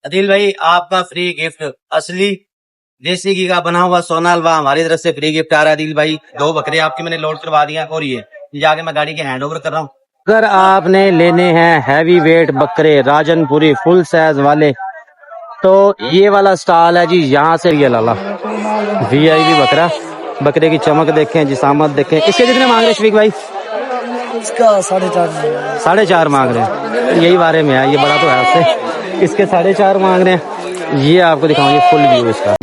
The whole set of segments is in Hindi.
अदिल भाई आपका फ्री गिफ्ट असली देसी घी का बना हुआ सोना हलवा हमारी तरफ से फ्री गिफ्ट आ रहा है। अदिल भाई 2 बकरे आपके मैंने लोड करवा दिया और ये जाके मैं गाड़ी के हैंड ओवर कर रहा हूँ। अगर आपने लेने हैं हैवी वेट बकरे राजनपुरी फुल साइज वाले तो ये वाला स्टॉल है जी, यहाँ से ये लाला VIP बकरा। बकरे की चमक देखें, जिसामत देखें। इसके कितने मांग रहे शफीक भाई? इसका 4.5 4.5 मांग रहे हैं। यही बारे में है, ये बड़ा तो है उससे। इसके 4.5 मांग रहे हैं। ये आपको दिखाऊं, ये फुल व्यू इसका।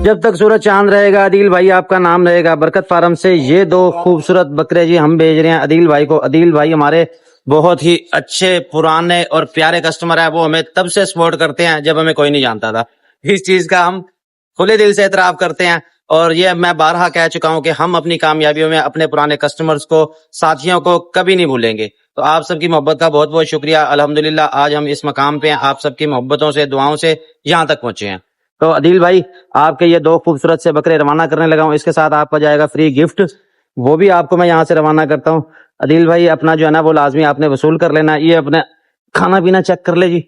जब तक सूरज चांद रहेगा अदील भाई आपका नाम रहेगा। बरकत फार्म से ये 2 खूबसूरत बकरे जी हम भेज रहे हैं अदील भाई को। अदील भाई हमारे बहुत ही अच्छे पुराने और प्यारे कस्टमर है। वो हमें तब से सपोर्ट करते हैं जब हमें कोई नहीं जानता था। इस चीज का हम खुले दिल से एतराफ करते हैं और ये मैं बारहा कह चुका हूं कि हम अपनी कामयाबियों में अपने पुराने कस्टमर्स को, साथियों को कभी नहीं भूलेंगे। तो आप सबकी मोहब्बत का बहुत बहुत शुक्रिया। अल्हम्दुलिल्लाह आज हम इस मकाम पे हैं, आप सबकी मोहब्बतों से, दुआओं से यहाँ तक पहुंचे हैं। तो अदील भाई आपके ये 2 खूबसूरत से बकरे रवाना करने लगा हूँ। इसके साथ आपका जाएगा फ्री गिफ्ट, वो भी आपको मैं यहाँ से रवाना करता हूँ। अदील भाई अपना जो है ना वो लाजमी आपने वसूल कर लेना। ये अपना खाना पीना चेक कर ले जी।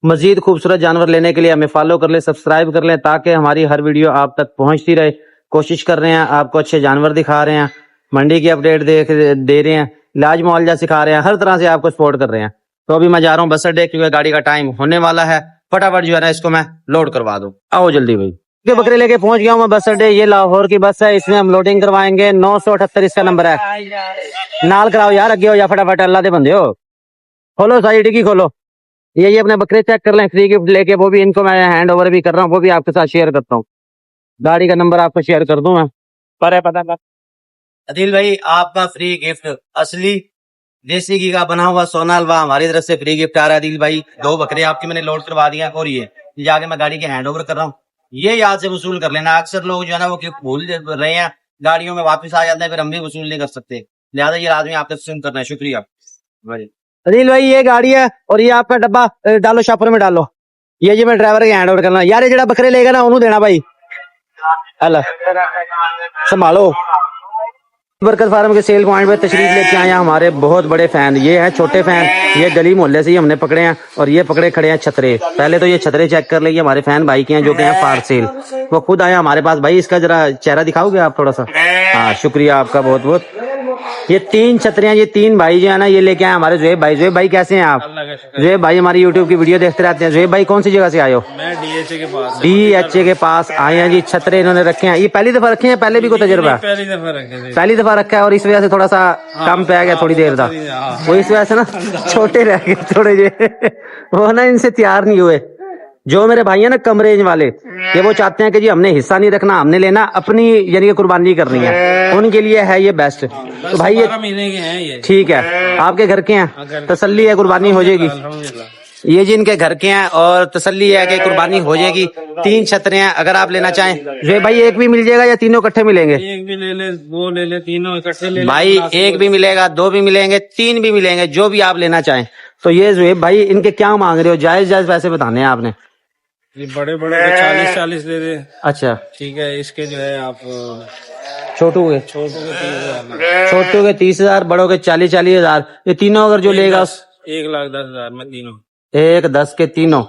मजीद खूबसूरत जानवर लेने के लिए हमें फॉलो कर ले, सब्सक्राइब कर ले, ताकि हमारी हर वीडियो आप तक पहुंचती रहे। कोशिश कर रहे हैं, आपको अच्छे जानवर दिखा रहे हैं, मंडी की अपडेट दे रहे हैं, इलाज मुआवजा सिखा रहे हैं, हर तरह से आपको सपोर्ट कर रहे हैं। तो अभी मैं जा रहा हूँ बस अड्डे, क्योंकि गाड़ी का टाइम होने वाला है। फटाफट जो है ना इसको मैं लोड करवा दूं। आओ जल्दी भाई। के बकरे लेके पहुंच गया हूँ मैं बस अड्डे। ये लाहौर की बस है, इसमें हम लोडिंग करवाएंगे। 978 इसका नंबर है। नाल कराओ यार, अगे हो जा फटाफट, अल्लाह दे बंदे हो। खोलो सारी डिग्गी खोलो। ये अपने बकरे चेक कर लें फ्री गिफ्ट लेके, वो भी इनको मैं हैंड ओवर भी कर रहा हूँ, वो भी आपके साथ शेयर करता हूँ। गाड़ी का नंबर आपको शेयर कर दूं मैं, पर है पता। अदिल भाई आपका फ्री गिफ्ट असली देसी घी का बना हुआ सोना हलवा हमारी तरफ से फ्री गिफ्ट आ रहा है। अदिल भाई 2 बकरे आपके मैंने लोड करवा दिया और ये जाके मैं गाड़ी के हैंड ओवर कर रहा हूँ। ये याद से वसूल कर लेना। अक्सर लोग जो है ना वो भूल रहे हैं, गाड़ियों में वापस आ जाते हैं, फिर हम भी वसूल नहीं कर सकते। लिहाजा ये आदमी आपका वसूल करना है। शुक्रिया अदिल भाई। ये गाड़ी है और ये आपका डब्बा डालो, शॉपर में डालो। ये जी मैं ड्राइवर के हैंड ओवर करना यार। ये जरा बकरे लेगा ना उन्होंने देना भाई। अल्लाह संभालो। बरकत फार्म के सेल पॉइंट पे तशरीफ लेके आए हैं हमारे बहुत बड़े फैन। ये हैं छोटे फैन, ये गली मोहल्ले से ही हमने पकड़े हैं और ये पकड़े खड़े हैं छतरे। पहले तो ये छतरे चेक कर लेंगे, हमारे फैन भाई के हैं जो कि हैं फार सेल। वो खुद आया हमारे पास। भाई इसका जरा चेहरा दिखाओगे आप थोड़ा सा? हाँ शुक्रिया आपका बहुत बहुत। ये 3 छतरियां, ये 3 भाई जो है ना ये लेके आए हमारे जुएब भाई। जुएब भाई कैसे हैं आप? जुएब भाई हमारी यूट्यूब की वीडियो देखते रहते हैं। जुएब भाई कौन सी जगह से आए हो? मैं DHA के पास। DHA के पास आए हैं जी। छतरे इन्होंने रखे हैं। ये पहली दफा रखे हैं, पहले भी कोई तजुर्बा? पहली दफा रखा है और इस वजह से थोड़ा सा कम पे आ गया थोड़ी देर था। वो इस वजह से ना छोटे रह गए थोड़े जे, वो ना इनसे तैयार नहीं हुए। जो मेरे भाई है ना कम रेंज वाले, ये वो चाहते हैं कि जी हमने हिस्सा नहीं रखना, हमने लेना अपनी यानी कि कुर्बानी करनी है, उनके लिए है ये बेस्ट। तो भाई ये महीने के हैं ये। ठीक है, आपके घर के हैं, तसल्ली है कुर्बानी हो जाएगी। ये जी इनके घर के हैं और तसल्ली है कि कुर्बानी हो जाएगी। 3 छतरे हैं, अगर आप लेना चाहें जो भाई एक भी मिल जाएगा या तीनों इकट्ठे मिलेंगे? एक भी ले ले, 2 ले ले, तीनों इकट्ठे ले ले भाई। एक भी मिलेगा, 2 भी मिलेंगे, 3 भी मिलेंगे, जो भी आप लेना चाहें। तो ये जुएब भाई इनके क्या मांग रहे हो? जायज जायज पैसे बताने हैं आपने। ये बड़े बड़े 40 दे दे। अच्छा ठीक है। इसके जो है आप छोटू के 30,000, बड़ों के 40,000। ये तीनों अगर जो लेगा 1,10,000 में तीनों। 1,10 के तीनों।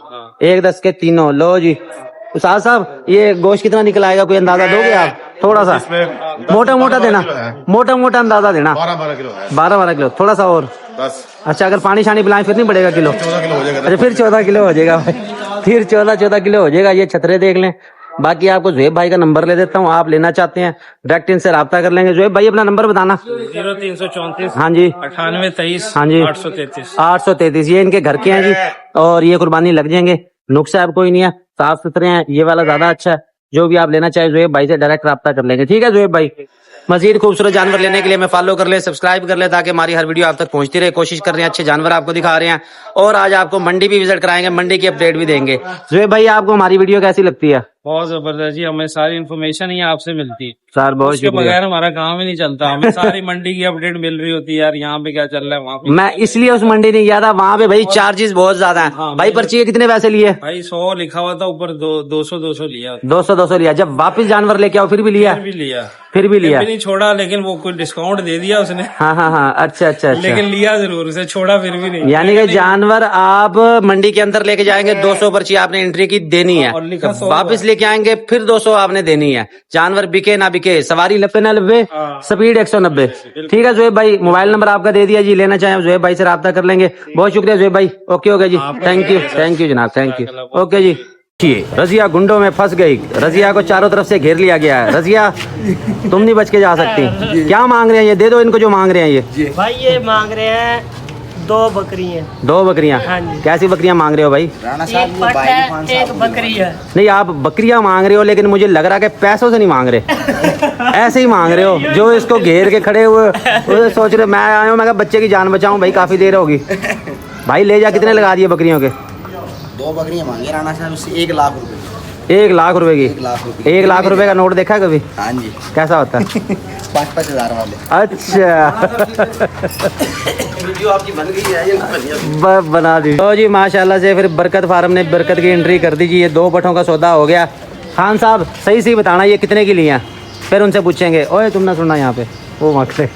1,10 के तीनों। लो जी उस्ताद साहब, ये गोश्त कितना निकल आएगा, कोई अंदाजा दोगे आप? थोड़ा सा मोटा मोटा देना, मोटा मोटा अंदाजा देना। 12 किलो। 12 किलो। थोड़ा सा और 10। अच्छा अगर पानी शानी पिलाएं फिर नहीं बढ़ेगा किलो? 14 किलो हो जाएगा। अच्छा फिर 14 किलो हो जाएगा भाई, फिर 14 किलो हो जाएगा। ये छतरे देख लें। बाकी आपको जुएब भाई का नंबर ले देता हूँ, आप लेना चाहते हैं डायरेक्ट इनसे राब्ता कर लेंगे। जुएब भाई अपना नंबर बताना। 0334 हाँ जी 9823 हाँ जी 833 833। ये इनके घर के हैं जी और ये कुर्बानी लग जाएंगे। नुक्स है कोई नहीं है, साफ सुथरे हैं। ये वाला ज्यादा अच्छा है। जो भी आप लेना चाहे जुएब भाई से डायरेक्ट राब्ता कर लेंगे। ठीक है जुएब भाई। मजीद खूबसूरत जानवर लेने के लिए हमें फॉलो कर ले, सब्सक्राइब कर ले, ताकि हमारी हर वीडियो आप तक पहुंचती रहे। कोशिश कर रहे हैं, अच्छे जानवर आपको दिखा रहे हैं और आज आपको मंडी भी विजिट कराएंगे, मंडी की अपडेट भी देंगे। जुएब भाई आपको हमारी वीडियो कैसी लगती है? बहुत जबरदस्त जी, हमें सारी इन्फॉर्मेशन ही आपसे मिलती है। सर बहुत उसके शुक्रिया। बगैर हमारा काम ही नहीं चलता। हमें सारी मंडी की अपडेट मिल रही होती है यार, यहाँ पे क्या चल रहा है, वहाँ पे। मैं इसलिए उस मंडी नहीं गया था, वहाँ पे भाई चार्जेस बहुत ज्यादा हैं। हाँ, भाई पर्ची के कितने पैसे लिए? भाई 100 लिखा हुआ था ऊपर, 200 लिया। 200 लिया। जब वापस जानवर लेके आओ फिर भी लिया? फिर भी लिया। फिर भी फिर लिया? भी नहीं छोड़ा, लेकिन वो कोई डिस्काउंट दे दिया उसने। हाँ हाँ हाँ, अच्छा अच्छा अच्छा। लेकिन लिया जरूर, उसे छोड़ा फिर भी नहीं। यानी कि जानवर आप मंडी के अंदर लेके जाएंगे 200 पर्ची आपने एंट्री की देनी है, और लिखा 100 वापस लेके आएंगे फिर 200 आपने देनी है। जानवर बिके ना बिके, सवारी 90 ना 90, स्पीड 190। ठीक है जोएब भाई, मोबाइल नंबर आपका दे दिया जी, लेना चाहें जोएब भाई से राब्ता कर लेंगे। बहुत शुक्रिया जोएब भाई। ओके ओके जी, थैंक यू जनाब, थैंक यू। ओके जी। रजिया गुंडों में फंस गई, रजिया को चारों तरफ से घेर लिया गया है। रजिया तुम नहीं बच के जा सकती। क्या मांग रहे हैं ये? दे दो इनको जो मांग रहे हैं ये। भाई ये मांग रहे हैं 2 बकरियां। 2 बकरियां? हाँ जी। कैसी बकरियां मांग रहे हो भाई? एक पट है, एक बकरी है। नहीं आप बकरियां मांग रहे हो, लेकिन मुझे लग रहा है कि पैसों से नहीं मांग रहे, ऐसे ही मांग रहे हो। जो इसको घेर के खड़े हुए वो सोच रहे, मैं आया हूँ, मैं कहा बच्चे की जान बचाऊं भाई, काफी देर होगी। भाई ले जा, कितने लगा दिए बकरियों के? 2 बकरियां मांगी राणा साहब उससे 1 लाख रुपए। 1 लाख रुपए की? 1 लाख रुपए। 1 लाख रुपए का नोट देखा है कभी? हाँ जी। कैसा होता है? 5-5 हजार वाले। अच्छा वीडियो आपकी बन गई है, बना दी तो जी माशाल्लाह से। फिर बरकत फार्म ने बरकत की एंट्री कर दी जी। ये 2 पठों का सौदा हो गया। खान साहब सही सही बताना ये कितने की ली हैं, फिर उनसे पूछेंगे। ओए तुम ना सुनना, यहाँ पे वो मकते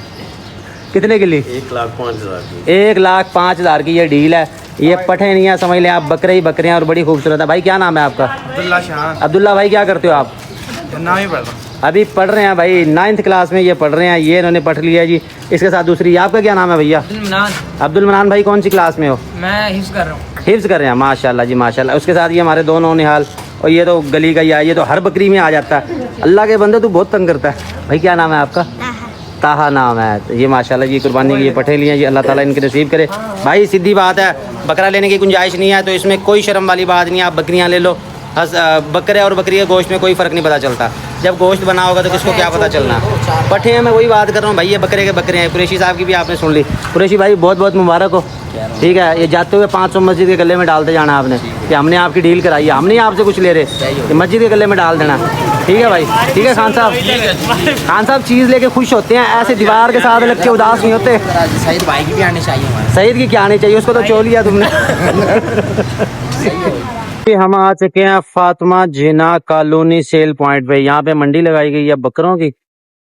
कितने की ली? 1,05,000 की। 1,05,000 की ये डील है। ये पठे नहीं है, समझ लें आप, बकरे ही बकरे हैं और बड़ी खूबसूरत है। भाई क्या नाम है आपका? अब्दुल्ला शाह। अब्दुल्ला भाई क्या करते हो आप? नाम ही पढ़। अभी पढ़ रहे हैं भाई, 9th क्लास में ये पढ़ रहे हैं। ये इन्होंने पढ़ लिया जी। इसके साथ दूसरी, आपका क्या नाम है भैया? अब्दुल मनान भाई कौन सी क्लास में हो? मैं हिफ्ज़ कर रहा हूँ। हिफ्ज़ कर रहे हैं, माशाल्लाह जी माशाल्लाह। उसके साथ ये हमारे दोनों निहाल, और ये तो गली का ही है, ये तो हर बकरी में आ जाता है। अल्लाह के बंदे तू बहुत तंग करता है। भाई क्या नाम है आपका? ताहा नाम है। तो ये माशाल्लाह जी कुर्बानी की ये पठे लिए जी, अल्लाह ताला इनके नसीब करे। भाई सीधी बात है, बकरा लेने की गुंजाइश नहीं है तो इसमें कोई शर्म वाली बात नहीं है, आप बकरियां ले लो। बकरे और बकरी के गोश्त में कोई फ़र्क नहीं पता चलता। जब गोश्त बना होगा तो किसको क्या पता चलना। पठे हैं, मैं वही बात कर रहा हूँ भाई, ये बकरे के बकरे हैं। कुरैशी साहब की भी आपने सुन ली। कुरैशी भाई बहुत बहुत मुबारक हो। ठीक है, ये जाते हुए 500 मस्जिद के गले में डालते जाना आपने, कि हमने आपकी डील कराई है, हम नहीं आपसे कुछ ले रहे, ये मस्जिद के गले में डाल देना। ठीक है भाई, ठीक है खान साहब। खान साहब चीज़ लेके खुश होते हैं, ऐसे दीवार के साथ लग के उदास नहीं होते। सईद भाई की भी आनी चाहिए हमारे। सईद की क्या आनी चाहिए, उसको तो चो लिया तुमने। हम आ चुके हैं फातिमा जिना कॉलोनी सेल पॉइंट पे। यहाँ पे मंडी लगाई गई है बकरों की।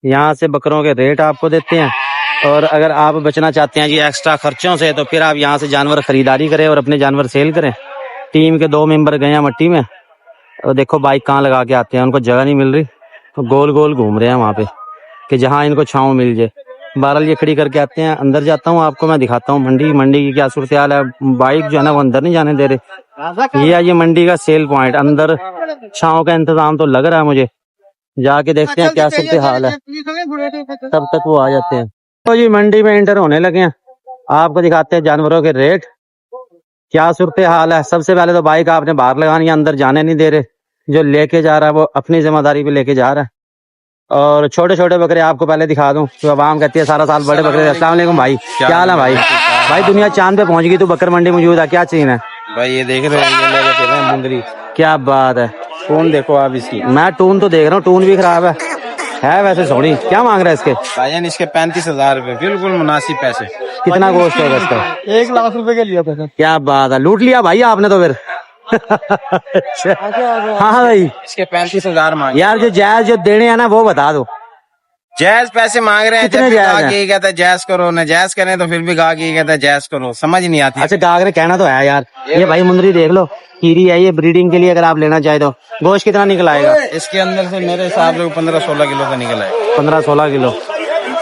यहाँ से बकरों के रेट आपको देते हैं, और अगर आप बचना चाहते हैं जी एक्स्ट्रा खर्चों से, तो फिर आप यहाँ से जानवर खरीदारी करें और अपने जानवर सेल करें। टीम के 2 मेंबर गए हैं मट्टी में, और देखो बाइक कहाँ लगा के आते हैं, उनको जगह नहीं मिल रही तो गोल गोल घूम रहे हैं वहाँ पे कि जहाँ इनको छाँव मिल जाए। बहरहाल ये खड़ी करके आते हैं। अंदर जाता हूँ, आपको मैं दिखाता हूँ मंडी की क्या सूरत हाल है। बाइक जो है ना वो अंदर नहीं जाने दे रहे। ये मंडी का सेल पॉइंट, अंदर छाँव का इंतजाम तो लग रहा है मुझे, जाके देखते हैं क्या सूरत हाल है, तब तक वो आ जाते हैं। तो जी मंडी में एंटर होने लगे हैं, आपको दिखाते हैं जानवरों के रेट क्या सूरत हाल है। सबसे पहले तो बाइक आपने बाहर लगानी है, अंदर जाने नहीं दे रहे। जो लेके जा रहा है वो अपनी जिम्मेदारी पे लेके जा रहा है। और छोटे छोटे बकरे आपको पहले दिखा दूं, तो आवाम कहती है सारा साल बड़े बकरे। अस्सलाम वालेकुम भाई, क्या हाल है भाई? भाई दुनिया चांद पे पहुंच गई, तो बकर मंडी मौजूद है, क्या चीज है भाई ये देख रहे हैं, ये लेके चल रहे हैं मुंदरी। क्या बात है? टून देखो आप इसकी। मैं टून तो देख रहा हूँ, टून भी खराब है वैसे सोनी। क्या मांग रहा है इसके? भाईजान इसके 35,000 रुपए, बिल्कुल मुनासिब पैसे। कितना गोश्त होगा इसका? 1 लाख रुपए के लिए पैसा। क्या बात है, लूट लिया भाई आपने तो फिर। अच्छा। हाँ भाई, इसके 35,000 मांगे यार जो जायज जो देने हैं ना वो बता दो। जायज पैसे मांग रहे हैं। कितने जब भी जायज गाहक हैं? यही कहता है जायज करो, न जायज करें तो फिर भी गाहक यही कहता है जायज करो, समझ नहीं आती। अच्छा गागरे कहना तो है यार। ये भाई मुंदरी देख लो, कीरी है ये, ब्रीडिंग के लिए अगर आप लेना चाहे तो। गोश्त कितना निकल आएगा इसके अंदर से? मेरे हिसाब से 15-16 किलो का निकला है। 15-16 किलो।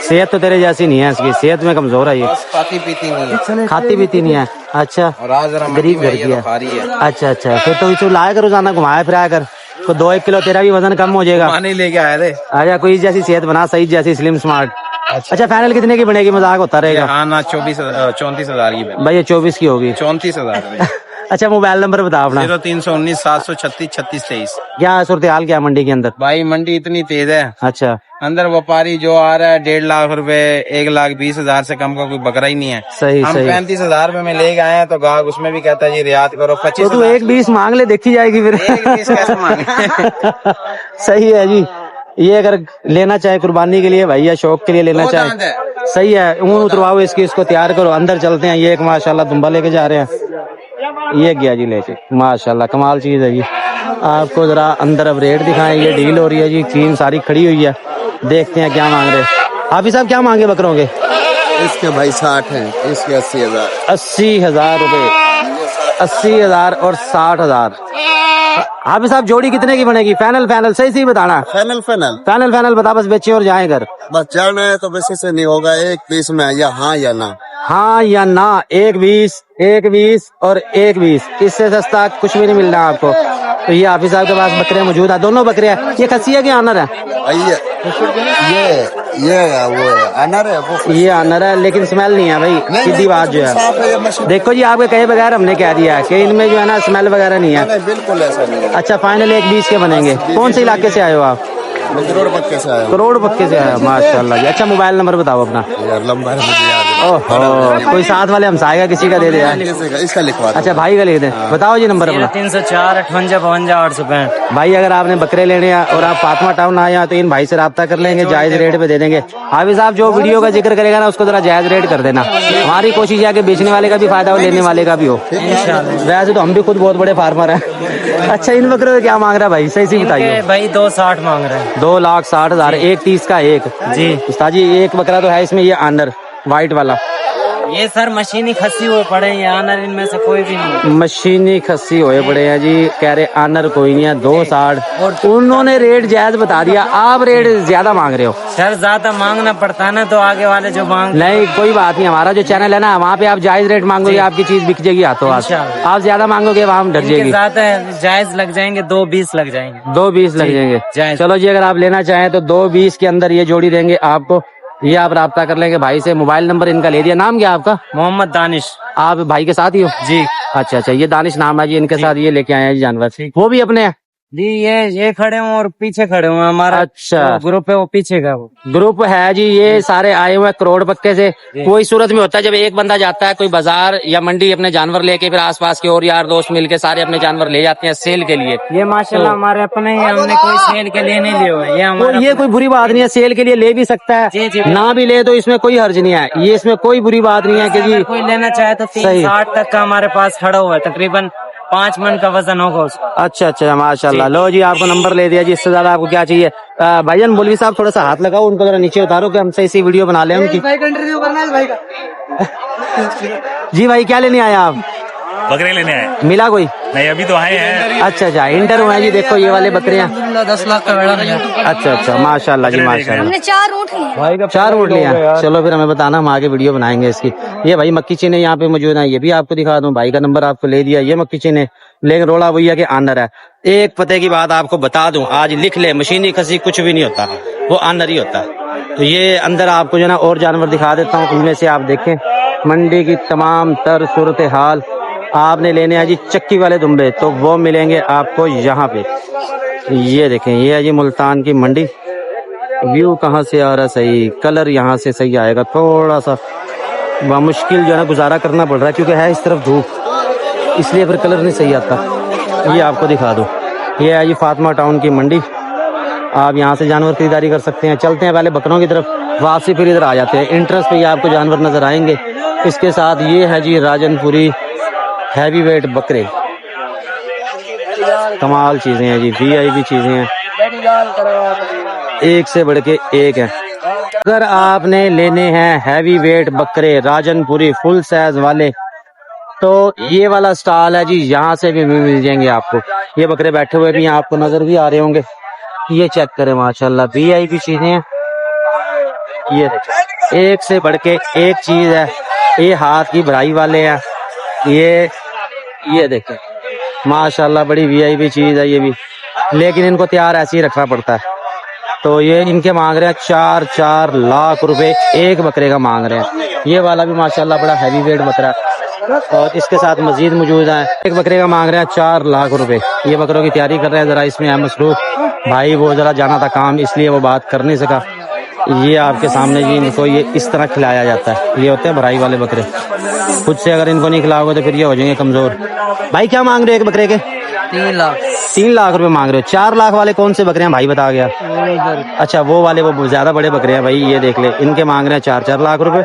सेहत तो तेरे जैसी नहीं है इसकी, सेहत में कमजोर है ये, बस खाती पीती नहीं है, खाती पीती नहीं है। अच्छा, और आज जरा गरीब घर की है। खा रही है। अच्छा अच्छा, फिर तो इसे लाया कर रोजाना, घुमाया फिराया कर, तो 2-1 किलो तेरा भी वजन कम हो जाएगा। पानी लेके आए थे। आजा कोई जैसी सेहत बना, सही जैसी स्लिम स्मार्ट। अच्छा फाइनल कितने की बनेगी? मजाक होता रहेगा। हाँ ना, 34,000 की बनी। भाई ये 24 की होगी। 34,000। अच्छा मोबाइल नंबर बताओ अपना। 0319 736 36 23। क्या सूरत हाल क्या है मंडी के अंदर? भाई मंडी इतनी तेज है, अच्छा अंदर व्यापारी जो आ रहा है 1.5 लाख रुपए, 1,20,000 से कम का कोई बकरा ही नहीं है। सही हम सही। 35,000 रुपए में लेके आए हैं तो गाहक उसमें भी कहता है जी रियायत करो। तो 25,000 तू 1,20 मांग ले, देखी जाएगी फिर। 1,20 कैसे मांगे? सही है जी। ये अगर लेना चाहे कुर्बानी के लिए भाई या शौक के लिए लेना दो चाहे, दांत है। सही है। ऊन उतरवाओ इसकी, इसको तैयार करो, अंदर चलते हैं। ये एक माशाल्लाह दुम्बा लेके जा रहे हैं। ये गया जी लेके, माशाल्लाह कमाल चीज है जी। आपको जरा अंदर अब रेट दिखाएं। ये डील हो रही है जी, टीम सारी खड़ी हुई है, देखते हैं क्या मांग रहे हैं। हाफिज साहब क्या मांगे बकरों के? इसके भाई 60 हैं, इसके 80,000। 80,000 रुपए, 80,000 और 60,000। हाफिज साहब जोड़ी कितने की बनेगी? फाइनल फाइनल सही सही बताना। फाइनल फाइनल फाइनल फाइनल बता, बस बेचे और जाए घर। बस जाना है तो वैसे से नहीं होगा, 1,20 में या हाँ या ना। हाँ या ना, 1,20, 1,20 और 1,20, इससे सस्ता कुछ भी नहीं मिलना आपको। तो ये हाफिज साहब के पास बकरे मौजूद है, दोनों बकरे हैं। ये खसी है कि आनर है? ये वो अनर है, वो ये आनर है, लेकिन स्मेल नहीं है भाई, सीधी बात जो है। साफ है ये मशीन। देखो जी, आपके कहे बगैर हमने कह दिया है कि इनमें जो है ना स्मेल वगैरह नहीं है। नहीं, बिल्कुल ऐसा नहीं है। अच्छा फाइनल 1,20 के बनेंगे। कौन से इलाके से आए हो आप? मैं करोड़ पक्के से आया हूँ करोड़ पक्के से आया, माशाल्लाह जी। अच्छा मोबाइल नंबर बताओ अपना। यार, लंबा है मुझे याद है। ओहो, कोई साथ वाले हमसाए का किसी का दे दे यार। इसका लिखवा दो। अच्छा भाई का लिख दे, बताओ जी नंबर अपना। 304 58 52 865। भाई अगर आपने बकरे लेने हैं और आप फातिमा टाउन आए हैं तो इन भाई से रब्ता कर लेंगे, जायज रेट पे दे देंगे। हाफिज साहब जो वीडियो का जिक्र करेगा ना उसको जरा जायज रेट कर देना। हमारी कोशिश है कि बेचने वाले का भी फायदा हो, लेने वाले का भी हो। वैसे तो हम भी खुद बहुत बड़े फार्मर हैं। अच्छा इन बकरों का क्या मांग रहा है भाई, सही से बताइए। भाई 260 मांग रहे हैं। 2,60,000, 1,30 का एक जी। उस्ताद जी एक बकरा तो है इसमें, ये आनर व्हाइट वाला। ये सर मशीनी खसी हुए पड़े हैं, आनर इनमें से कोई भी नहीं। मशीनी खस्सी हुए पड़े हैं जी। कह रहे आनर कोई नहीं है। 2,60 उन्होंने रेट जायज बता दिया, आप रेट ज्यादा मांग रहे हो। सर ज्यादा मांगना पड़ता है ना, तो आगे वाले जो मांग। नहीं कोई बात नहीं, हमारा जो चैनल है ना वहाँ पे आप जायज रेट मांगोगे, आपकी चीज बिक जाएगी हाथों हाथ। आप ज्यादा मांगोगे वहाँ हम डर जाएगी। ज्यादा जायज लग जाएंगे, 220 लग जाएंगे। 2,20 लग जाएंगे। जायज। चलो जी, अगर आप लेना चाहें तो 2,20 के अंदर ये जोड़ी देंगे आपको। ये आप राब्ता कर लेंगे भाई से। मोबाइल नंबर इनका ले दिया। नाम क्या आपका? मोहम्मद दानिश। आप भाई के साथ ही हो जी। अच्छा अच्छा, ये दानिश नाम है जी इनके साथ। ये लेके आए हैं जी जानवर, वो भी अपने हैं जी। ये खड़े हुए और पीछे खड़े हुए, हमारा अच्छा ग्रुप है वो पीछे का वो ग्रुप है जी। ये सारे आए हुए हैं करोड़ पक्के से। कोई सूरत में होता है जब एक बंदा जाता है कोई बाजार या मंडी अपने जानवर लेके, फिर आसपास के और यार दोस्त मिलके सारे अपने जानवर ले जाते हैं सेल के लिए। ये माशाल्लाह हमारे अपने ही, हमने कोई सेल के लिए नहीं लिए हुए। ये तो हमारा ये कोई बुरी बात नहीं है, सेल के लिए ले भी सकता है, जी, जी। ना भी ले तो इसमें कोई हर्ज नहीं है। ये इसमें कोई बुरी बात नहीं है कि जी कोई लेना चाहे तो सही। 360 तक का हमारे पास खड़ा हुआ है, तकरीबन 5 मन का वजन होगा उसका। अच्छा अच्छा माशाल्लाह। लो जी आपको नंबर ले दिया जी, इससे ज्यादा आपको क्या चाहिए? भाईजान मौलवी साहब थोड़ा सा हाथ लगाओ, उनको जरा नीचे उतारो कि हम सही सी वीडियो बना लें उनकी। जी भाई क्या लेने आए आप? बकरे लेने आए? मिला कोई? नहीं, अभी तो आए हैं। अच्छा अच्छा, इंटर हुए हैं जी। देखो ये वाले बकरे हैं। 10 लाख का वेड़ा। अच्छा अच्छा माशाल्लाह जी माशाल्लाह। हमने 4 ऊँट लिए। 4 ऊँट लिया। चलो फिर हमें बताना, हम आगे वीडियो बनाएंगे इसकी। ये भाई मक्की चीने यहाँ पे मौजूद है, ये भी आपको दिखा दूं। भाई का नंबर आपको ले दिया। ये मक्की चीने, लेकिन रोड़ा वही है कि आनर है। एक पते की बात आपको बता दूं, आज लिख ले, मशीनी खसी कुछ भी नहीं होता, वो आनर ही होता है। तो ये अंदर आपको जो ना और जानवर दिखा देता हूँ, उनमें से आप देखें मंडी की तमाम तर सूरत हाल। आपने लेने हैं जी चक्की वाले दुम्बे, तो वो मिलेंगे आपको यहाँ पे। ये देखें, ये है जी मुल्तान की मंडी। व्यू कहाँ से आ रहा सही, कलर यहाँ से सही आएगा। थोड़ा सा मुश्किल जो है ना गुजारा करना पड़ रहा है क्योंकि है इस तरफ धूप, इसलिए फिर कलर नहीं सही आता। ये आपको दिखा दो, ये है जी फातिमा टाउन की मंडी। आप यहाँ से जानवर खरीदारी कर सकते हैं। चलते हैं पहले बकरों की तरफ, वापसी फिर इधर आ जाते हैं। इंट्रेस्ट पे ये आपको जानवर नजर आएंगे। इसके साथ ये है जी राजनपुरी हैवी वेट बकरे। कमाल चीजें हैं जी, VIP चीजें हैं, एक से बढ़ के एक है। अगर आपने लेने हैं हैवी वेट बकरे राजनपुरी फुल साइज वाले, तो ये वाला स्टॉल है जी, यहाँ से भी मिल जाएंगे आपको। ये बकरे बैठे हुए भी यहाँ आपको नजर भी आ रहे होंगे। ये चेक करें माशाल्लाह, VIP चीजें हैं। ये एक से बढ़ के एक चीज है। ये हाथ की भराई वाले हैं। ये देखें माशाल्लाह, बड़ी VIP चीज है ये भी, लेकिन इनको तैयार ऐसे ही रखना पड़ता है। तो ये इनके मांग रहे हैं 4 लाख रुपए एक बकरे का मांग रहे हैं। ये वाला भी माशाल्लाह बड़ा हैवी वेट बकरा है। और इसके साथ मजीद मौजूद है। एक बकरे का मांग रहे हैं 4 लाख रुपए। ये बकरों की तैयारी कर रहे हैं, जरा इसमें है मसरूफ भाई, वो जरा जाना था काम, इसलिए वो बात कर नहीं सका। ये आपके सामने जी इनको ये इस तरह खिलाया जाता है। ये होते हैं भराई वाले बकरे, खुद से अगर इनको नहीं खिलाओगे तो फिर ये हो जाएंगे कमजोर। भाई क्या मांग रहे हो एक बकरे के? 3 लाख। 3 लाख रुपए मांग रहे हो। 4 लाख वाले कौन से बकरे हैं भाई बता गया? अच्छा वो वाले, वो ज्यादा बड़े बकरे हैं भाई, ये देख ले, इनके मांग रहे हैं 4-4 लाख रुपए।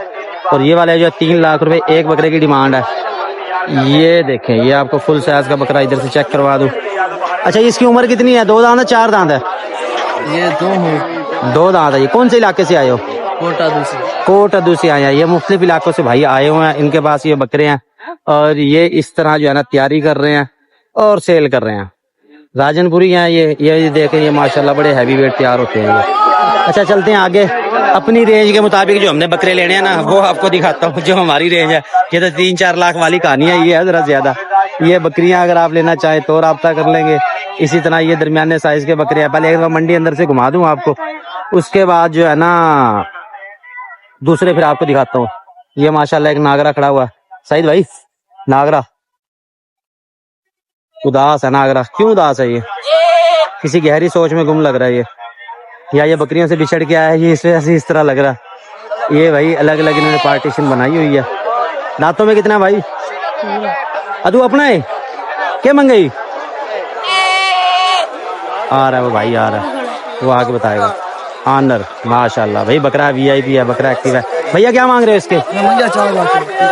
और ये वाले जो 3 लाख रुपए एक बकरे की डिमांड है। ये देखें, ये आपको फुल साइज का बकरा, इधर से चेक करवा दूं। अच्छा इसकी उम्र कितनी है? 2 दांत है 4 दांत है? ये 2 दांत है। ये कौन से इलाके से आए हो? कोट अदू से आए हैं। ये मुख्तलिफ इलाकों से भाई आए हुए हैं, इनके पास ये बकरे हैं और ये इस तरह जो है ना तैयारी कर रहे हैं और सेल कर रहे हैं। राजनपुरी हैं ये देखें, ये माशाल्लाह बड़े हैवी वेट तैयार होते हैं ये। अच्छा चलते हैं आगे, अपनी रेंज के मुताबिक जो हमने बकरे लेने हैं ना वो आपको दिखाता हूँ। जो हमारी रेंज है ये तो 3-4 लाख वाली कहानी है, ये है जरा ज्यादा। ये बकरियां अगर आप लेना चाहें तो राब्ता कर लेंगे। इसी तरह ये दरमियाने साइज के बकरे हैं। पहले एक बार मंडी अंदर से घुमा दूं आपको, उसके बाद जो है ना दूसरे फिर आपको दिखाता हूँ। ये माशाल्लाह एक नागरा खड़ा हुआ है। सईद भाई नागरा उदास है, नागरा क्यों उदास है? ये किसी गहरी सोच में गुम लग रहा है ये, या ये बकरियों से बिछड़ के आया है, ये इस वजह से इस तरह लग रहा है। ये भाई अलग अलग इन्होंने पार्टीशन बनाई हुई है। दांतों में कितना भाई? अदू अपना है क्या मंगई? आ रहा है वो भाई, आ रहा है वो, आगे बताएगा। आनर माशाल्लाह भाई, बकरा वीआईपी है, बकरा एक्टिव है। भैया क्या मांग रहे हैं इसके?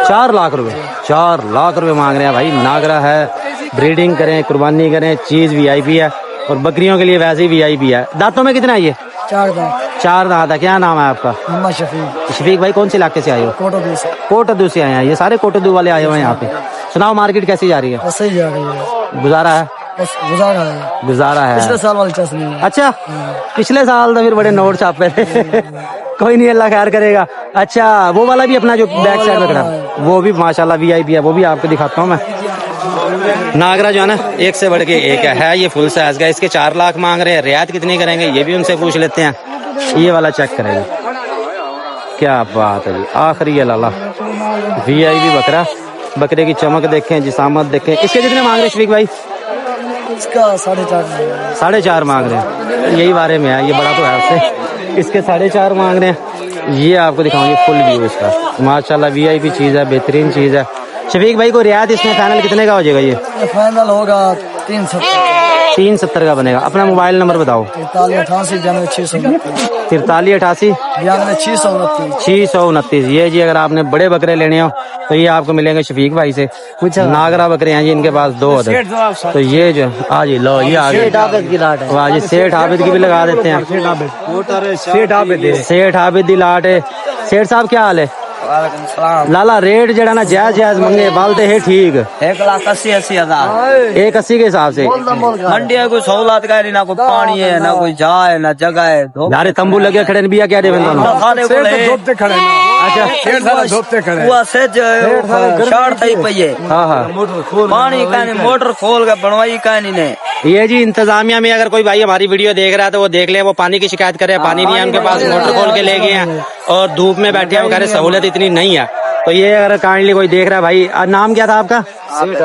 4 लाख रुपए। 4 लाख रुपए मांग रहे हैं भाई। नागरा है, ब्रीडिंग करें, कुर्बानी करें, चीज वीआईपी है और बकरियों के लिए वैसे ही वीआईपी है। दांतों में कितना है ये? 4 दांत है। क्या नाम है आपका? शफीक भाई कौन से इलाके से आए हो? कोट अदू से आए हैं। ये सारे कोट अदू वाले आए हुए हैं यहाँ पे। सुनाओ मार्केट कैसी जा रही है? सही जा रही है, गुजारा है? गुजारा है। पिछले साल वाली चस नहीं है। अच्छा पिछले साल तो फिर बड़े नोट छापे थे। कोई नहीं, अल्लाह खैर करेगा। अच्छा वो वाला भी अपना जो बैक साइड में खड़ा वो भी माशाल्लाह वीआईपी है, वो भी आपको दिखाता हूँ मैं। नागरा जो है ना एक से बढ़ के एक है। ये फुल साइज का, इसके 4 लाख मांग रहे हैं। रियायत कितनी करेंगे ये भी उनसे पूछ लेते हैं। ये वाला चेक करेंगे, क्या बात है जी, आखिरी है लाला वीआईपी बकरा। बकरे की चमक देखें, जिसामत देखें। इसके कितने मांग रहे हैं शफीक भाई? इसका 4.5 4.5 मांग रहे हैं। यही बारे में है, ये बड़ा तो है उससे। इसके 4.5 मांग रहे हैं। ये आपको दिखाऊंगी फुल व्यू इसका, माशाल्लाह वीआईपी चीज है, बेहतरीन चीज है। शफीक भाई को रियायत इसमें फाइनल कितने का हो जाएगा? ये फाइनल होगा 370 का बनेगा। अपना मोबाइल नंबर बताओ। 4388 629। ये जी अगर आपने बड़े बकरे लेने हो तो ये आपको मिलेंगे शफीक भाई से। कुछ नागरा बकरे हैं जी इनके पास 2 अदर। तो ये जो आज लो ये आगे वाह जी, सेठ आबिद की भी लगा देते हैं। सेठ आबिद की लाट है। सेठ साहब क्या हाल है? लाला रेट जरा ना जायज जायज मंगे बालते है ठीक। 1,80,000 180 के हिसाब से मंडी है, कोई सहूलत का नहीं, ना कोई पानी है, ना कोई जा है, ना जगह है। यारे तंबू लगे खड़े बिया क्या दे पानी का नहीं, मोटर खोल के बनवाई का नहीं। ये जी इंतजामिया में अगर कोई भाई हमारी वीडियो देख रहा है तो वो देख ले, वो पानी की शिकायत करे, पानी नहीं है उनके पास, मोटर खोल के ले गए हैं और धूप में बैठे हैं, वो कह रहे सहूलत इतनी नहीं है। तो ये अगर काइंडली कोई देख रहा है भाई, नाम क्या था आपका? सेठ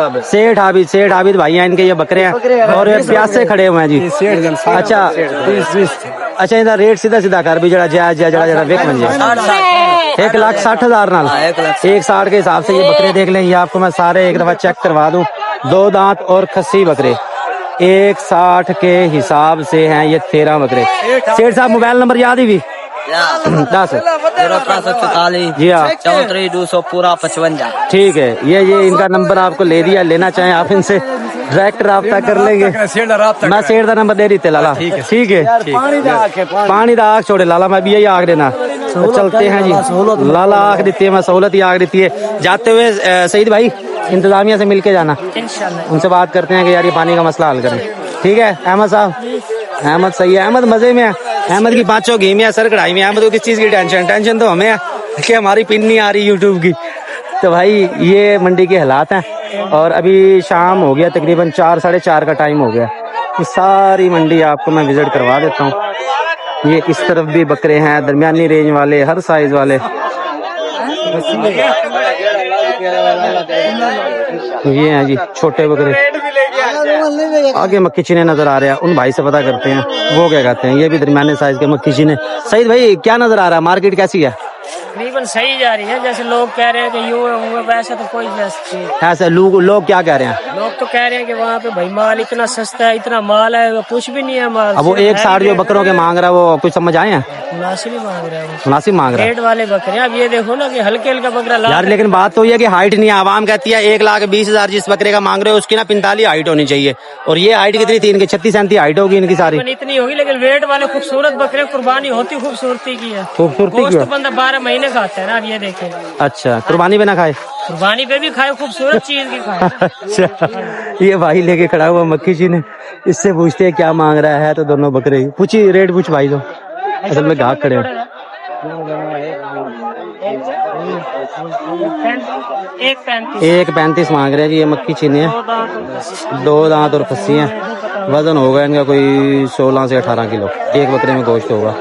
आबिद। सेठ आबिद भाई हैं, इनके ये बकरे हैं और ये प्यास से खड़े हुए हैं जी। अच्छा अच्छा, इधर रेट सीधा सीधा कर भी जरा जायज जरा वेक बन जाए। 1,60,000 नाल 1,60 के हिसाब से ये बकरे देख लें। ये आपको मैं सारे एक दफा चेक करवा दूं। 2 दांत और खस्सी बकरे 1,60 के हिसाब से हैं ये 13 बकरे। सेठ साहब मोबाइल नंबर याद ही भी 10 जी हाँ 34,200 पूरा 55। ठीक है, ये इनका नंबर आपको ले दिया, लेना चाहें आप इनसे डायरेक्ट राब्ता कर लेंगे। मैं सेठ का नंबर दे दी थे लाला। ठीक है पानी दा आग छोड़े लाला, मैं भी यही आग देना। तो चलते हैं जी, लाला आग देती है, मैं सहूलत ही आग देती है। जाते हुए सईद भाई इंतजामिया से मिलके जाना, उनसे बात करते हैं कि यार ये पानी का मसला हल करें। ठीक है अहमद साहब? अहमद सही है, अहमद मजे में है, अहमद की पांचों घी में है, सर कढ़ाई में। अहमद को किस चीज की टेंशन तो हमें है कि हमारी पिन नहीं आ रही यूट्यूब की। तो भाई ये मंडी के हालात हैं और अभी शाम हो गया, तकरीबन 4 साढ़े 4 का टाइम हो गया। ये सारी मंडी आपको मैं विजिट करवा देता हूँ। ये इस तरफ भी बकरे हैं, दरमियानी रेंज वाले, हर साइज वाले। ये हैं जी छोटे बकरे। आगे मक्खी चीने नजर आ रहे हैं, उन भाई से पता करते हैं वो क्या कहते हैं। ये भी दरमियाने साइज के मक्खी चीने। सईद भाई क्या नजर आ रहा है, मार्केट कैसी है? तकरीबन सही जा रही है, जैसे लोग कह रहे हैं कि यूं है वैसे तो कोई ऐसे लोग क्या कह रहे हैं? लोग तो कह रहे हैं कि वहाँ पे भाई माल इतना सस्ता है, इतना माल है, वो कुछ भी नहीं है माल। अब वो 160 जो बकरों के मांग रहा है वो कुछ समझ आए हैं? मुनासिब ही मांग रहे हैं, मुनासिब मांग रहा है रेट वाले बकरे। अब ये देखो ना कि हल्के हल्का बकरा यार, लेकिन बात तो ये है कि हाइट नहीं है। आवाम कहती है 1,20,000 जिस बकरे का मांग रहे हो उसकी ना 45 हाइट होनी चाहिए, और ये हाइट कितनी थी इनकी? 36-37 हाइट होगी इनकी सारी। इतनी होगी, लेकिन वेट वाले खूबसूरत बकरे कुर्बानी होती खूबसूरती की है। खूबसूरती की गोश्त है। तो बंदा 12 महीने खाता है ना। अब ये देखे अच्छा, कुर्बानी पे ना खाए? कुर्बानी पे भी खाए, खूबसूरत चीज की खाए। अच्छा, ये भाई लेके खड़ा हुआ मक्खी जी ने, इससे पूछते हैं क्या मांग रहा है, तो दोनों बकरे पूछी रेट पूछ भाई। तो असल में गाहक खड़े हैं। 1.35 मांग रहे हैं जी। ये मक्खी चीनी है, 2 दांत और खस्सी हैं। वजन होगा इनका कोई 16 से 18 किलो। एक बकरे में गोश्त होगा।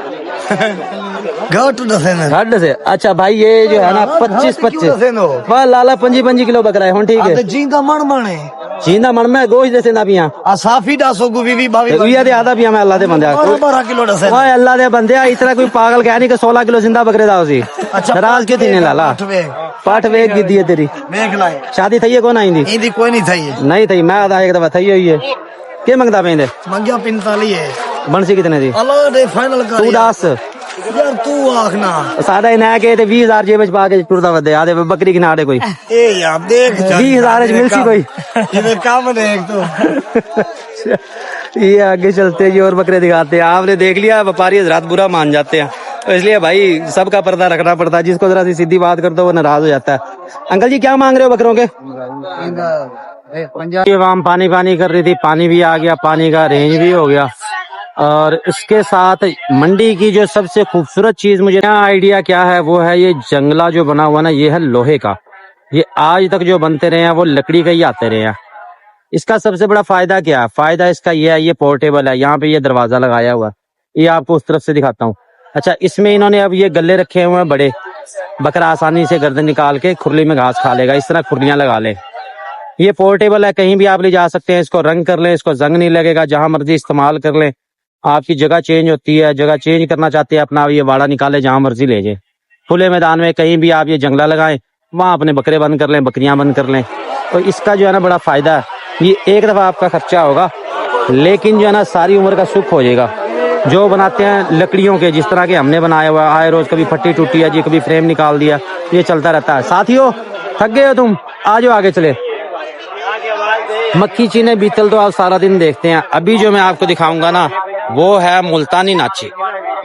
घट से। अच्छा भाई, ये जो है ना 25 वाह लाला 25 किलो बकरा है। ठीक है, जींदा मन है चींदा मन में गोश्त जैसे ना पिया साफी डासो गुवी भी दे आधा पिया मैं अल्लाह दे बंदे 12 किलो डसे ओए अल्लाह दे बंदे, इतना कोई पागल कह नहीं कि 16 किलो जिंदा बकरे दा उसी। अच्छा, राज क्यों थी लाला? पाठ वेग की दिए तेरी देख लाए शादी थई है कौन आई थी? इंदी कोई नहीं थई नहीं थई, मैं आधा एक दफा थई हुई है। के मंगता पे मंगिया 45 है। बनसी कितने दी? अल्लाह दे फाइनल कर तू दस यार, तू आखना सादा इन्हें के 20,000 जेब च पा के टुरदा वदे आदे बकरी की नाड़े कोई ए यार देख 20,000 च मिलसी कोई। ये काम देख तू। ये आगे चलते हैं जी और बकरे दिखाते हैं। आपने देख लिया, व्यापारी हजरात बुरा मान जाते हैं, तो इसलिए भाई सबका पर्दा रखना पड़ता है। जिसको जरा सी सीधी बात कर दो वो नाराज हो जाता है। अंकल जी क्या मांग रहे हो बकरों के? ये वाम पानी कर रही थी, पानी भी आ गया, पानी का रेंज भी हो गया। और इसके साथ मंडी की जो सबसे खूबसूरत चीज मुझे आइडिया क्या है वो है ये जंगला जो बना हुआ ना, ये है लोहे का। ये आज तक जो बनते रहे हैं वो लकड़ी का ही आते रहे हैं। इसका सबसे बड़ा फायदा क्या है? फायदा इसका ये है, ये पोर्टेबल है। यहाँ पे ये दरवाजा लगाया हुआ है, ये आपको उस तरफ से दिखाता हूँ। अच्छा, इसमें इन्होंने अब ये गले रखे हुए हैं बड़े, बकरा आसानी से गर्दन निकाल के खुरली में घास खा लेगा। इस तरह खुरलियां लगा ले। ये पोर्टेबल है, कहीं भी आप ले जा सकते हैं। इसको रंग कर लें, इसको जंग नहीं लगेगा, जहां मर्जी इस्तेमाल कर लें। आपकी जगह चेंज होती है, जगह चेंज करना चाहते हैं अपना, ये वाड़ा निकाले, जहां मर्जी ले जाए। खुले मैदान में कहीं भी आप ये जंगला लगाएं, वहां अपने बकरे बंद कर लें, बकरियां बंद कर लें। तो इसका जो है ना बड़ा फायदा है। ये एक दफा आपका खर्चा होगा, लेकिन जो है ना सारी उम्र का सुख हो जाएगा। जो बनाते हैं लकड़ियों के, जिस तरह के हमने बनाया हुआ, आए रोज कभी फट्टी टूटी है जी, कभी फ्रेम निकाल दिया, ये चलता रहता है। साथियों थक गए हो तुम, आ जाओ आगे चले। मक्खी चीने बीतल तो आप सारा दिन देखते हैं। अभी जो मैं आपको दिखाऊंगा ना वो है मुल्तानी नाची।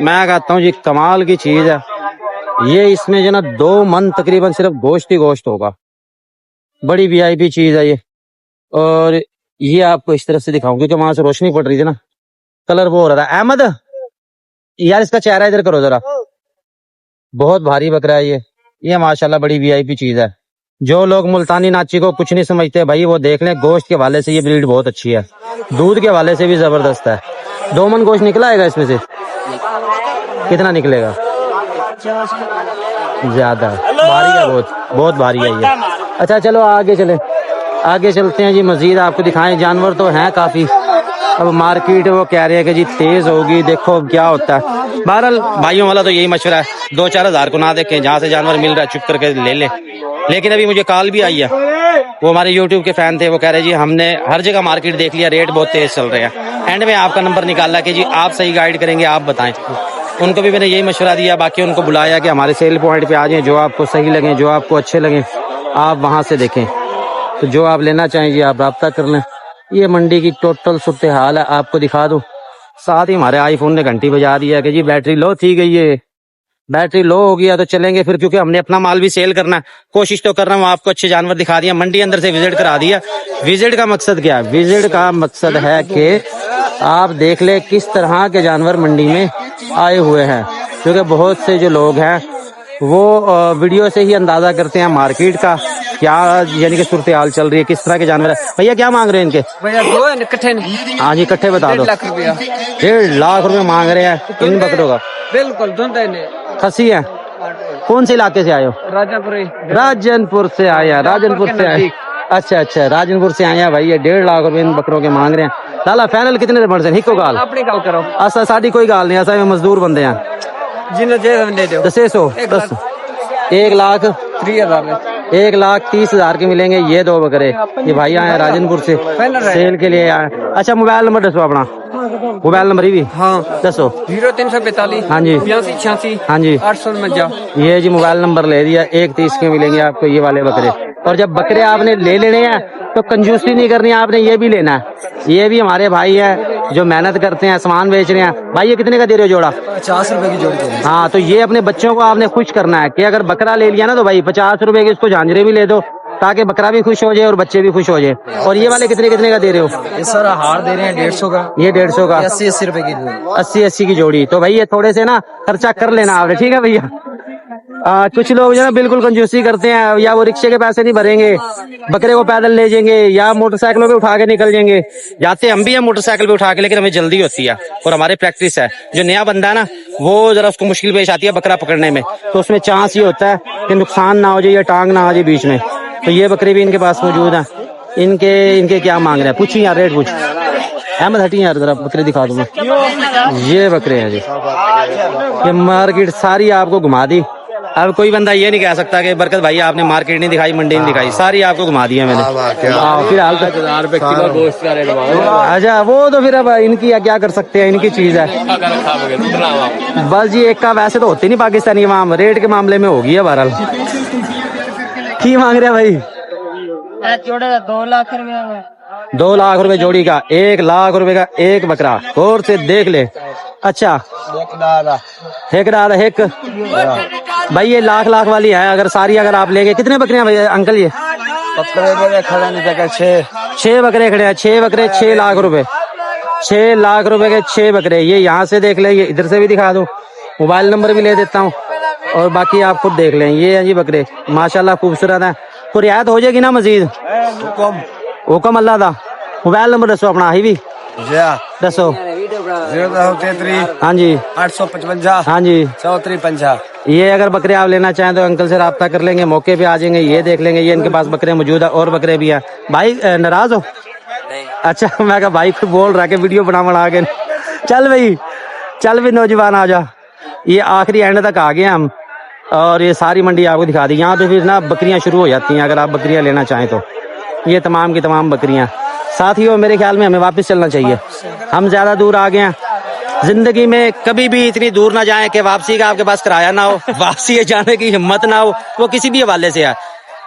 मैं कहता हूँ ये कमाल की चीज है। ये इसमें जो ना 2 मन तकरीबन सिर्फ गोश्त ही गोश्त होगा। बड़ी वीआईपी चीज है ये। और ये आपको इस तरफ से दिखाऊं क्योंकि वहां से रोशनी पड़ रही थी ना, कलर वो हो रहा था। अहमद यार इसका चेहरा इधर करो जरा, बहुत भारी बकरा है ये माशाल्लाह बड़ी वीआईपी चीज है। जो लोग मुल्तानी नाची को कुछ नहीं समझते भाई वो देख लें। गोश्त के हवाले से ये ब्रीड बहुत अच्छी है, दूध के हवाले से भी जबरदस्त है। 2 मन गोश्त निकला है इसमें से? कितना निकलेगा? ज्यादा भारी है, बहुत भारी है ये। अच्छा चलो आगे चले, आगे चलते हैं जी। मजीद आपको दिखाएं। जानवर तो हैं काफी। अब मार्केट वो कह रहे हैं कि जी तेज होगी, देखो क्या होता है। बहरहाल भाइयों वाला तो यही मशवरा है, 2-4 हज़ार को ना देखें, जहाँ से जानवर मिल रहा है चुप करके ले ले। लेकिन अभी मुझे कॉल भी आई है, वो हमारे यूट्यूब के फैन थे, वो कह रहे जी हमने हर जगह मार्केट देख लिया, रेट बहुत तेज चल रहे हैं। एंड में आपका नंबर निकाला कि जी आप सही गाइड करेंगे, आप बताएं। उनको भी मैंने यही मशवरा दिया। बाकी उनको बुलाया कि हमारे सेल पॉइंट पे आ जाएं, जो आपको सही लगे, जो आपको अच्छे लगे आप वहां से देखें। तो जो आप लेना चाहें जी आप रब्ता कर लें। ये मंडी की टोटल सूरत हाल है, आपको दिखा दूं। साथ ही हमारे आईफोन ने घंटी बजा दी है कि जी बैटरी लो थी गई है, बैटरी लो हो गया तो चलेंगे फिर, क्योंकि हमने अपना माल भी सेल करना है। कोशिश तो कर रहा हूँ, आपको अच्छे जानवर दिखा दिया, मंडी अंदर से विजिट करा दिया। विजिट का मकसद क्या है? विजिट का मकसद है कि आप देख ले किस तरह के जानवर मंडी में आए हुए हैं, क्योंकि बहुत से जो लोग हैं वो वीडियो से ही अंदाजा करते हैं मार्केट का क्या यानी कि सूरत हाल चल रही है, किस तरह के जानवर है। भैया क्या मांग रहे हैं इनके? भैया 2 इकट्ठे नहीं। हाँ जी इकट्ठे बता दो। 1.5 लाख रुपए मांग रहे हैं इन बकरों का। बिल्कुल धुंधे ने खसी है कौन से इलाके से आए हो? राजापुरी राजनपुर से आया, राजनपुर से आए। अच्छा अच्छा, राजनपुर से आया भाई। ये 1.5 लाख रुपए इन बकरों के मांग रहे हैं। लाला फाइनल कितने दे बढ़ हिको गाल अपनी गल करो असा साड़ी कोई गाल नहीं, असा मजदूर बंदे हैं। जिन्हें जे दे दो 600 10 1 लाख 1,30,000 के मिलेंगे ये 2 बकरे। ये भाई आए राजनपुर से सेल के लिए आए। अच्छा मोबाइल नंबर दसो अपना, मोबाइल नंबर ही भी हाँ दसो। 0342 हाँ जी 82 हाँ जी 849 ये जी मोबाइल नंबर ले दिया। 1,30 के मिलेंगे आपको ये वाले बकरे। और जब बकरे आपने ले लेने हैं तो कंजूसी नहीं करनी, आपने ये भी लेना है। ये भी हमारे भाई हैं जो मेहनत करते हैं, सामान बेच रहे हैं। भाई ये कितने का दे रहे हो जोड़ा? 50 रुपए की जोड़ी दे हाँ तो ये अपने बच्चों को आपने खुश करना है कि अगर बकरा ले लिया ना तो भाई 50 रुपए की उसको झांझरे भी ले दो ताकि बकरा भी खुश हो जाए और बच्चे भी खुश हो जाए। और ये वाले कितने कितने का दे रहे हो? ये सर हार दे रहे हैं 150 का, ये 150 का 80 रुपए की जोड़ी। 80 की जोड़ी। तो भाई ये थोड़े से ना खर्चा कर लेना आपने, ठीक है भैया। कुछ लोग जो है ना बिल्कुल कंजूसी करते हैं, या वो रिक्शे के पैसे नहीं भरेंगे, बकरे को पैदल ले जाएंगे या मोटरसाइकिलों पे उठा के निकल जाएंगे। जाते हम भी हैं मोटरसाइकिल पे उठा के, लेकिन हमें जल्दी होती है और हमारी प्रैक्टिस है। जो नया बंदा है ना वो जरा उसको मुश्किल पेश आती है बकरा पकड़ने में, तो उसमें चांस ये होता है कि नुकसान ना हो जाए या टांग ना आ जाए बीच में। तो ये बकरे भी इनके पास मौजूद हैं। इनके क्या मांग रहे हैं? पूछिए यार, रेट पूछ। अहमद हटिए यार, जरा बकरे दिखा दूंगा। ये बकरे हैं जी, ये मार्केट सारी आपको घुमा दी। अब कोई बंदा ये नहीं कह सकता कि बरकत भाई आपने मार्केट नहीं दिखाई, मंडी नहीं दिखाई, सारी आपको घुमा दी है मैंने। फिलहाल 1000 रुपए किलो गोश्त का रेट। अच्छा वो तो फिर अब इनकी क्या कर सकते हैं, इनकी चीज है। बस जी एक का वैसे तो होती नहीं पाकिस्तानी माम, रेट के मामले में होगी है बहरहाल। की मांग रहे हैं भाई? 2 लाख रुपए 2 लाख रुपए जोड़ी का, 1 लाख रुपए का एक बकरा। गौर से देख ले। अच्छा एक दादा एक भाई ये लाख वाली है। अगर सारी अगर आप लेंगे कितने बकरे हैं भैया अंकल? ये बकरे खड़ा नहीं जगह 6 बकरे खड़े हैं। 6 बकरे 6 लाख रुपए, 6 लाख रुपए के 6 बकरे। ये यहाँ से देख लें, ये इधर से भी दिखा दो, मोबाइल नंबर भी ले देता हूँ और बाकी आप खुद देख लें। ये है जी बकरे, माशाल्लाह खूबसूरत है। तो रियायत हो जाएगी ना मजीद? हुक्म अल्लाह दा। मोबाइल नंबर दसो अपना ही भी दसो। 033 हाँ जी 855 हाँ जी 3450। ये अगर बकरे आप लेना चाहें तो अंकल से राब्ता कर लेंगे, मौके पे आ जाएंगे, ये देख लेंगे। ये इनके पास बकरे मौजूद है और बकरे भी हैं। भाई नाराज हो? अच्छा मैं कहा भाई खुद बोल रहा कि वीडियो बना के चल भाई, चल भी नौजवान आ जा। ये आखिरी एंड तक आ गए हम और ये सारी मंडी आपको दिखा दी। यहाँ पे फिर ना बकरियां शुरू हो जाती हैं अगर आप बकरियां लेना चाहें तो। ये तमाम की तमाम बकरियां। साथियों मेरे ख्याल में हमें वापस चलना चाहिए, हम ज्यादा दूर आ गए हैं। जिंदगी में कभी भी इतनी दूर ना जाएं कि वापसी का आपके पास किराया ना हो, वापसी जाने की हिम्मत ना हो। वो किसी भी हवाले से है,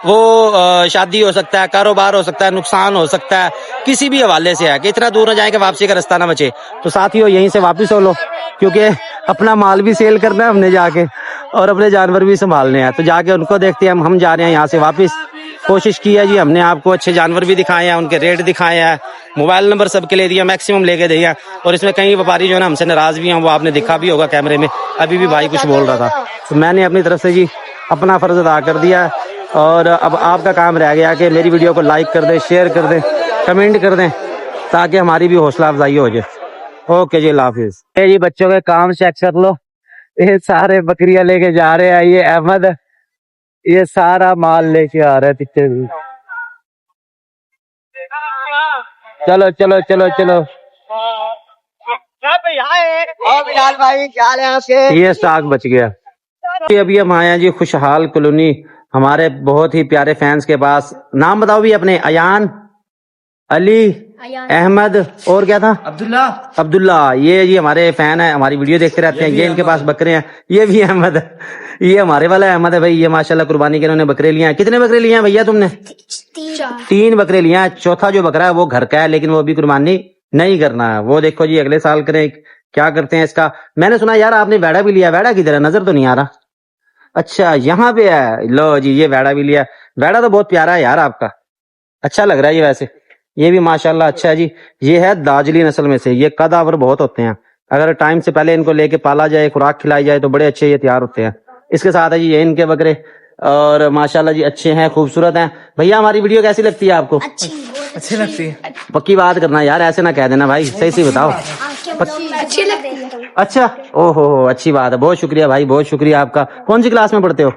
वो शादी हो सकता है, कारोबार हो सकता है, नुकसान हो सकता है, किसी भी हवाले से है कि इतना दूर ना जाए कि वापसी का रास्ता ना बचे। तो साथियों यहीं से वापस हो लो, क्योंकि अपना माल भी सेल करना है हमने जाके और अपने जानवर भी संभालने हैं। तो जाके उनको देखते हैं हम जा रहे हैं यहाँ से वापस। कोशिश की है जी हमने, आपको अच्छे जानवर भी दिखाए हैं, उनके रेट दिखाए हैं, मोबाइल नंबर सबके ले दिया, मैक्सिमम लेके दिया। और इसमें कई व्यापारी जो है ना हमसे नाराज भी हैं, वो आपने देखा भी होगा कैमरे में। अभी भी भाई कुछ बोल रहा था, तो मैंने अपनी तरफ से जी अपना फर्ज अदा कर दिया। और अब आपका काम रह गया कि मेरी वीडियो को लाइक कर दें, शेयर कर दें, कमेंट कर दें, ताकि हमारी भी हौसला अफजाई हो जाए। ओके जी, अल्लाह हाफिज। जी बच्चों के काम चेक कर लो, ये सारे बकरियां लेके जा रहे हैं। ये अहमद ये सारा माल लेके आ रहा है पीछे। चलो चलो चलो चलो भाई क्या हाल है आपके? ये साग बच गया। अभी हम आए हैं जी खुशहाल कॉलोनी, हमारे बहुत ही प्यारे फैंस के पास। नाम बताओ भी अपने। अयान, अली, अहमद और क्या था? अब्दुल्ला। ये जी हमारे फैन है, हमारी वीडियो देखते रहते हैं। ये इनके पास बकरे हैं। ये भी अहमद है, ये हमारे वाला अहमद है भाई। ये माशाल्लाह कुर्बानी के इन्होंने बकरे लिए हैं। कितने बकरे लिए हैं भैया तुमने? 3 बकरे लिए हैं। चौथा जो बकरा है वो घर का है, लेकिन वो अभी कुर्बानी नहीं करना है। वो देखो जी अगले साल करें। क्या करते हैं इसका? मैंने सुना यार आपने वैड़ा भी लिया। वैड़ा किधर है? नजर तो नहीं आ रहा। अच्छा यहाँ पे है। लो जी ये वैड़ा भी लिया। वैड़ा तो बहुत प्यारा है यार आपका, अच्छा लग रहा है ये वैसे। ये भी माशाल्लाह अच्छा है जी। ये है दाजली नस्ल में से। ये कदावर बहुत होते हैं, अगर टाइम से पहले इनको लेके पाला जाए, खुराक खिलाई जाए तो बड़े अच्छे ये तैयार होते हैं। इसके साथ है जी ये इनके बकरे, और माशाल्लाह जी अच्छे हैं, खूबसूरत हैं। भैया हमारी वीडियो कैसी लगती है आपको? अच्छी लगती है। पक्की बात करना यार, ऐसे ना कह देना भाई, सही बताओ। अच्छी लगती है। अच्छा, ओहो अच्छी बात है, बहुत शुक्रिया भाई, बहुत शुक्रिया आपका। कौन सी क्लास में पढ़ते हो?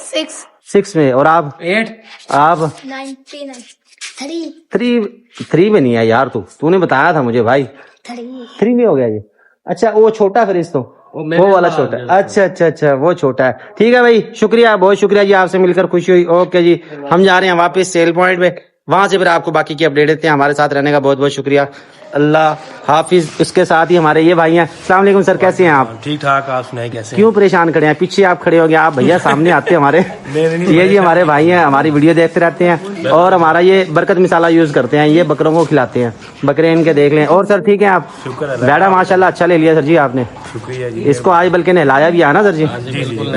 6 6 में। और आप? 8 आप? 9 3 3 में नहीं है यार, तूने बताया था मुझे भाई। 3 में हो गया ये। अच्छा वो छोटा फ्रिज तो वो वाला छोटा। अच्छा वो छोटा है। ठीक है भाई, शुक्रिया, बहुत शुक्रिया जी, आपसे मिलकर खुशी हुई। ओके जी, हम जा रहे हैं वापस सेल पॉइंट पे, वहां से फिर आपको बाकी की अपडेट देते हैं। हमारे साथ रहने का बहुत बहुत शुक्रिया, अल्लाह हाफिज। इसके साथ ही हमारे ये भाई हैं। अस्सलाम वालेकुम सर, कैसे हैं आप? ठीक ठाक, आप सुनाए कैसे? क्यों परेशान खड़े हैं? पीछे आप खड़े हो गए, आप भैया सामने आते हमारे। ये जी हमारे भाई हैं, हमारी वीडियो देखते रहते हैं और हमारा ये बरकत मसाला यूज करते हैं, ये बकरों को खिलाते हैं। बकरे इनके देख लें। और सर ठीक है आप? बेड़ा माशाल्लाह अच्छा ले लिया सर जी आपने। शुक्रिया जी। इसको आज बल्कि नहलाया भी है ना सर जी?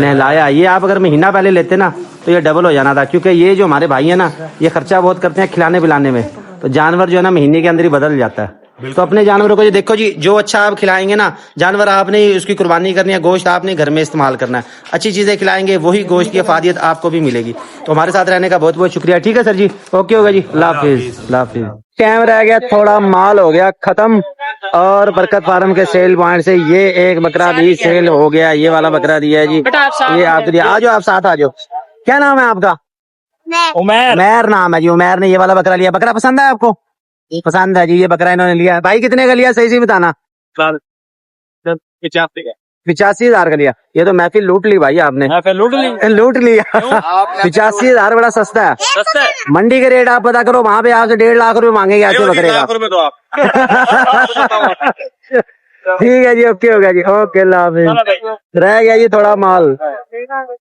नहलाया। ये आप अगर महीना पहले लेते ना तो ये डबल हो जाना था, क्योंकि ये जो हमारे भाई है ना, ये खर्चा बहुत करते हैं खिलाने पिलाने में, तो जानवर जो है ना महीने के अंदर ही बदल जाता है। तो अपने जानवरों को जी देखो जी, जो अच्छा आप खिलाएंगे ना, जानवर आपने उसकी कुर्बानी करनी है, गोश्त आपने घर में इस्तेमाल करना है, अच्छी चीजें खिलाएंगे, वही गोश्त की अफादियत आपको भी मिलेगी। तो हमारे साथ रहने का बहुत बहुत शुक्रिया। ठीक है सर जी, ओके होगा जी, अल्लाह हाफिज, अल्लाह हाफिज। टाइम रह गया थोड़ा, माल हो गया खत्म और बरकत फार्म के सेल पॉइंट से ये एक बकरा भी सेल हो गया। ये वाला बकरा दिया है जी, ये आपके दिया। आ जाओ आप साथ आ जाओ। क्या नाम है आपका? उमैर नाम है जी। उमैर ने ये वाला बकरा लिया। बकरा पसंद है आपको? पसंद है जी, ये बकरा इन्होंने लिया। भाई कितने का लिया, सही से बताना। 85,000 का लिया। ये तो महफिल लूट ली भाई आपने। लूट लिया। 85,000 बड़ा सस्ता है। मंडी के रेट आप पता करो, वहाँ पे आपसे 1.5 लाख रुपए मांगेंगे ऐसे बकरे का। ठीक है जी, ओके हो गया जी, ओके अल्लाह हाफिज। रह गया जी थोड़ा माल।